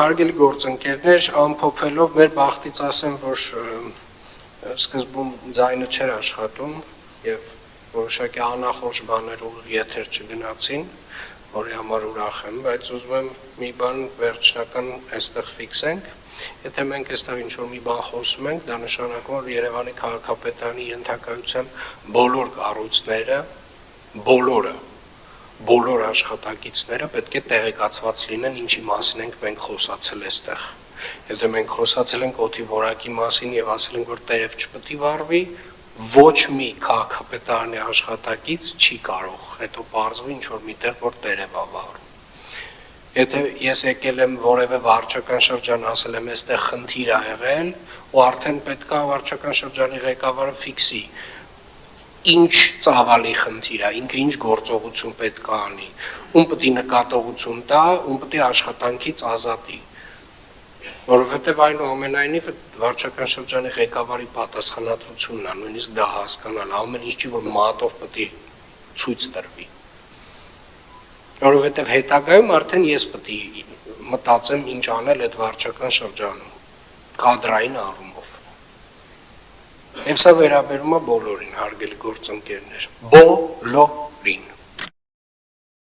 հարգելի գործընկերներ, ամփոփելով մեր բախտից ասեմ, որ սկզբում ձայնը չէր աշխատում եւ որոշակի անախորժ բաներ ուղիղ եթեր չգնացին, որի համար ուրախ եմ, բայց ուզում եմ մի բան վերջնական այստեղ ֆիքսենք։ Եթե մենք այստեղ ինչ-որ մի բան խոսում ենք, դա նշանակում է, որ Երևանի քաղաքապետարանի ենթակայության բոլոր կառույցները, բոլոր աշխատակիցները պետք է տեղեկացված լինեն, ինչի մասին ենք մենք խոսացել այստեղ։ Եթե մենք խոսացել ենք օդի որակի մասին եւ ասել ենք, որ տերև չպետք է վառվի, ոչ մի քաղաքապետարանի աշխատակից չի կարող հետո պարզվի ինչ-որ միտեղ, որ տերև է վառում։ Եթե ես եկել եմ որևէ վարչական շրջան, ասել եմ, այստեղ խնդիր ա եղել, ու արդեն պետք է վարչական շրջանի ղեկավարը ֆիքսի ինչ ծավալի խնդիր է, ինքը ինչ գործողություն պետք է անի, ում պետք է նկատողություն տա, ում պետք է աշխատանքից ազատի։ Որովհետև այնուամենայնիվ վարչական շրջանի ղեկավարի պատասխանատվությունն է, նույնիսկ դա հասկանալ, ամեն ինչ չի, որ մատով պետք է ցույց տրվի։ Որովհետև հետագայում արդեն ես պետք է մտածեմ ինչ անել այդ վարչական շրջանում, կադրային առումով։ Եվ սա վերաբերում է բոլորին, հարգելի գործընկերներ, բոլորին։